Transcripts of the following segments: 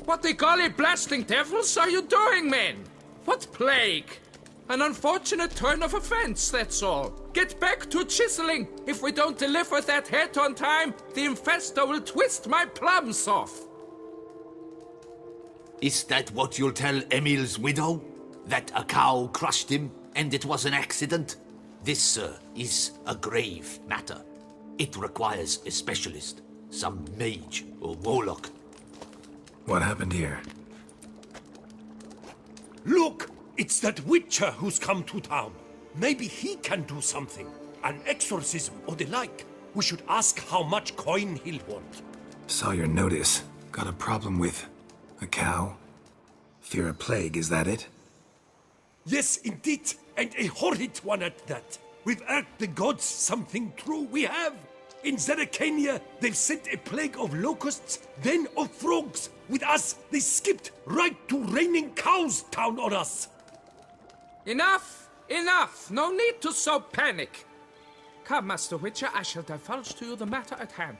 What the golly blasting devils are you doing, men? What plague? An unfortunate turn of events, that's all. Get back to chiseling. If we don't deliver that head on time, the infestor will twist my plums off. Is that what you'll tell Emil's widow? That a cow crushed him and it was an accident? This, sir, is a grave matter. It requires a specialist, some mage or warlock. What happened here? Look! It's that witcher who's come to town. Maybe he can do something. An exorcism or the like. We should ask how much coin he'll want. Saw your notice. Got a problem with a cow? Fear a plague, is that it? Yes, indeed. And a horrid one at that. We've earned the gods something true, we have. In Zeracania, they've sent a plague of locusts, then of frogs. With us, they skipped right to raining cows down on us. Enough! Enough! No need to so panic! Come, Master Witcher, I shall divulge to you the matter at hand.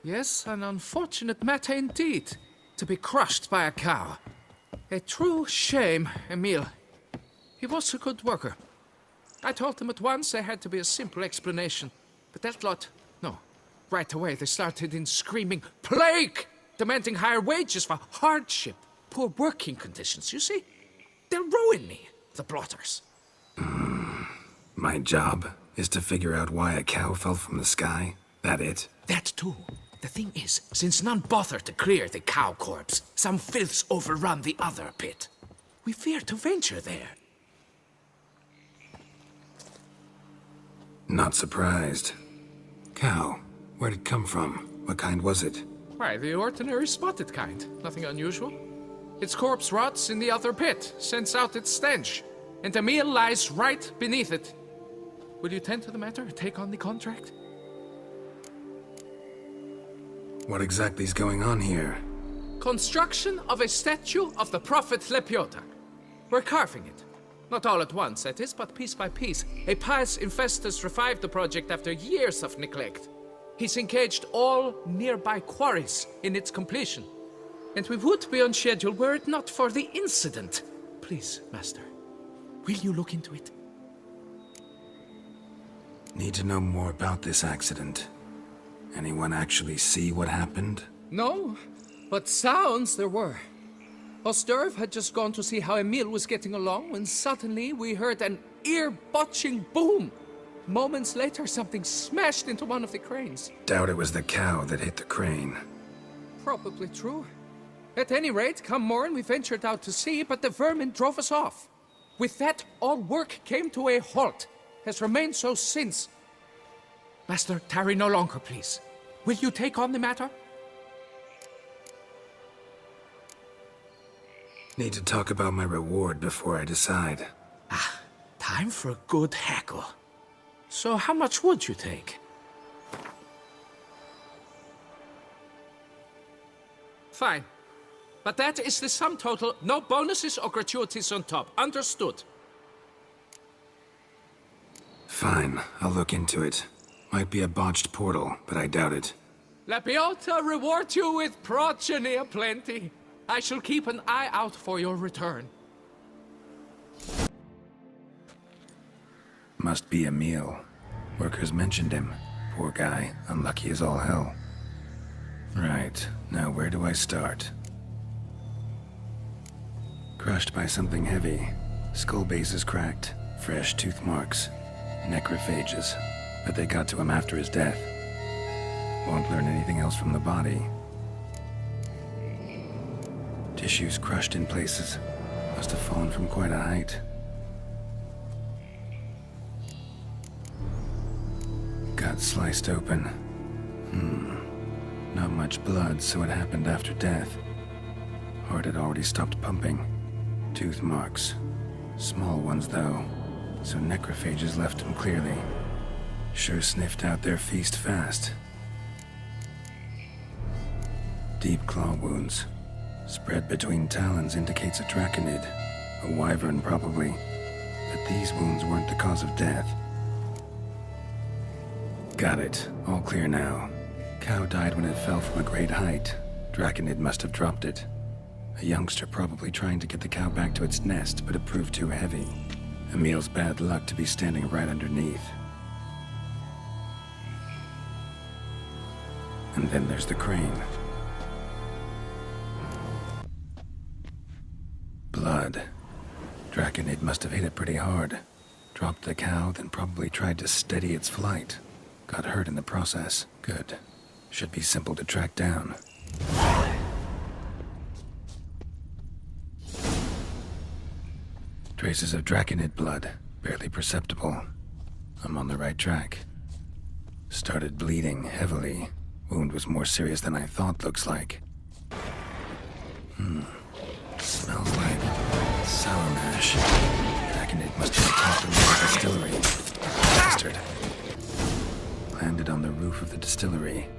Yes, an unfortunate matter indeed, to be crushed by a cow. A true shame, Emil. He was a good worker. I told them at once there had to be a simple explanation, but that lot, no. Right away they started in screaming, "Plague!" demanding higher wages for hardship, poor working conditions, you see? They'll ruin me, the blotters. My job is to figure out why a cow fell from the sky? That it? That too. The thing is, since none bothered to clear the cow corpse, some filths overrun the other pit. We fear to venture there. Not surprised. Cow, where'd it come from? What kind was it? Why, the ordinary spotted kind. Nothing unusual. Its corpse rots in the other pit, sends out its stench, and Emil lies right beneath it. Will you tend to the matter, take on the contract? What exactly is going on here? Construction of a statue of the prophet Lepiota. We're carving it. Not all at once, that is, but piece by piece. A pious infestus revived the project after years of neglect. He's engaged all nearby quarries in its completion. And we would be on schedule were it not for the incident. Please, Master, will you look into it? Need to know more about this accident. Anyone actually see what happened? No, but sounds there were. Osterv had just gone to see how Emil was getting along when suddenly we heard an ear-botching boom. Moments later, something smashed into one of the cranes. Doubt it was the cow that hit the crane. Probably true. At any rate, come morn, we ventured out to sea, but the vermin drove us off. With that, all work came to a halt. Has remained so since. Master, tarry no longer, please. Will you take on the matter? Need to talk about my reward before I decide. Ah, time for a good hackle. So how much would you take? Fine. But that is the sum total, no bonuses or gratuities on top. Understood? Fine, I'll look into it. Might be a botched portal, but I doubt it. Lepiota reward you with progeny aplenty. I shall keep an eye out for your return. Must be Emil. Workers mentioned him. Poor guy, unlucky as all hell. Right, now where do I start? Crushed by something heavy. Skull base is cracked. Fresh tooth marks. Necrophages. But they got to him after his death. Won't learn anything else from the body. Tissues crushed in places. Must have fallen from quite a height. Gut sliced open. Not much blood, so it happened after death. Heart had already stopped pumping. Tooth marks. Small ones, though. So necrophages left him clearly. Sure sniffed out their feast fast. Deep claw wounds. Spread between talons indicates a draconid. A wyvern, probably. But these wounds weren't the cause of death. Got it. All clear now. Cow died when it fell from a great height. Draconid must have dropped it. A youngster probably trying to get the cow back to its nest, but it proved too heavy. Emil's bad luck to be standing right underneath. And then there's the crane. Blood. Draconid must have hit it pretty hard. Dropped the cow, then probably tried to steady its flight. Got hurt in the process. Good. Should be simple to track down. Traces of Draconid blood. Barely perceptible. I'm on the right track. Started bleeding heavily. Wound was more serious than I thought, looks like. Smells like sour mash. Draconid must have attacked the distillery. Bastard. Landed on the roof of the distillery.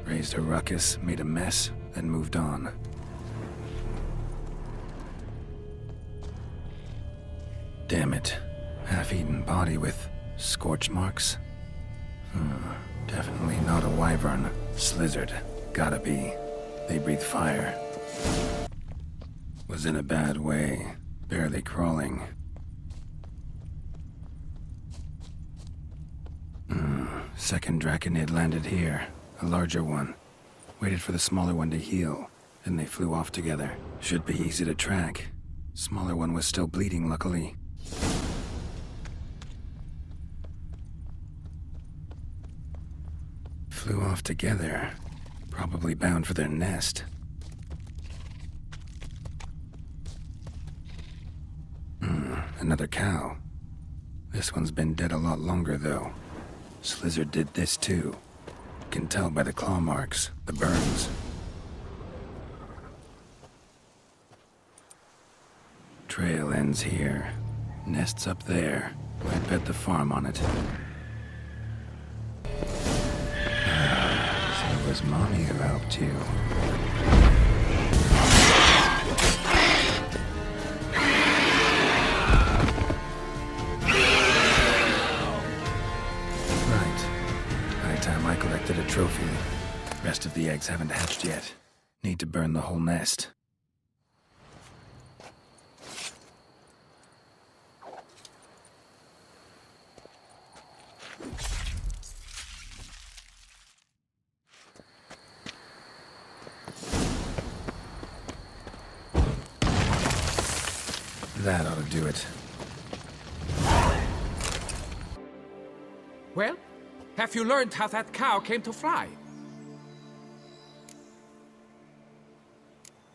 Raised a ruckus, made a mess, then moved on. Damn it. Half-eaten body with scorch marks? Definitely not a wyvern. Slizzard. Gotta be. They breathe fire. Was in a bad way. Barely crawling. Second Draconid landed here. A larger one. Waited for the smaller one to heal. Then they flew off together. Should be easy to track. Smaller one was still bleeding, luckily. Flew off together. Probably bound for their nest. Another cow. This one's been dead a lot longer, though. Slizzard did this, too. Can tell by the claw marks, the burns. Trail ends here. Nest's up there. I'd bet the farm on it. So it was Mommy who helped you. I collected a trophy. Rest of the eggs haven't hatched yet. Need to burn the whole nest. That ought to do it. Well, have you learned how that cow came to fly?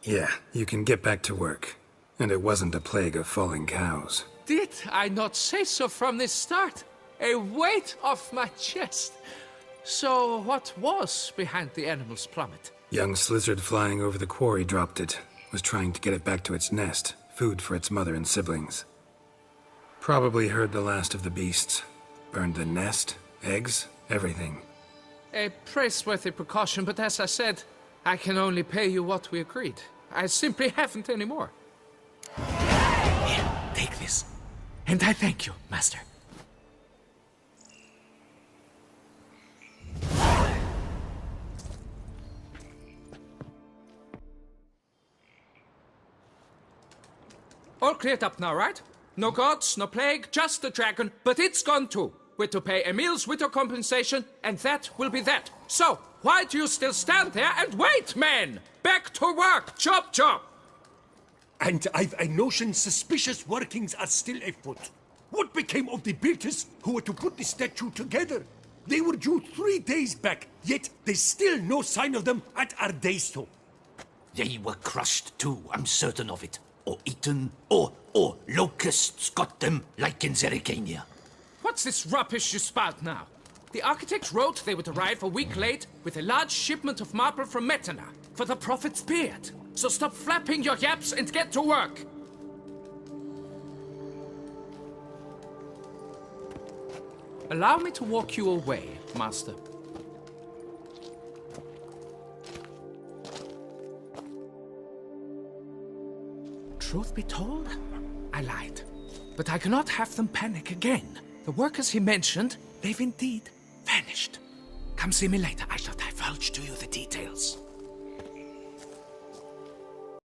Yeah, you can get back to work. And it wasn't a plague of falling cows. Did I not say so from the start? A weight off my chest. So what was behind the animal's plummet? Young Slizzard flying over the quarry dropped it. Was trying to get it back to its nest. Food for its mother and siblings. Probably heard the last of the beasts. Burned the nest, eggs, everything. A praiseworthy precaution, but as I said, I can only pay you what we agreed. I simply haven't any more. Here, take this. And I thank you, Master. All cleared up now, right? No gods, no plague, just the dragon, but it's gone too. We're to pay Emil's widow compensation, and that will be that. So, why do you still stand there and wait, men? Back to work! Chop, chop! And I've a notion suspicious workings are still afoot. What became of the builders who were to put the statue together? They were due 3 days back, yet there's still no sign of them at our daysto. They were crushed too, I'm certain of it. Or eaten, or locusts got them, like in Zerikania. What's this rubbish you spout now? The architect wrote they would arrive a week late with a large shipment of marble from Metana for the prophet's beard. So stop flapping your yaps and get to work. Allow me to walk you away, Master. Truth be told, I lied. But I cannot have them panic again. The workers he mentioned, they've indeed vanished. Come see me later. I shall divulge to you the details.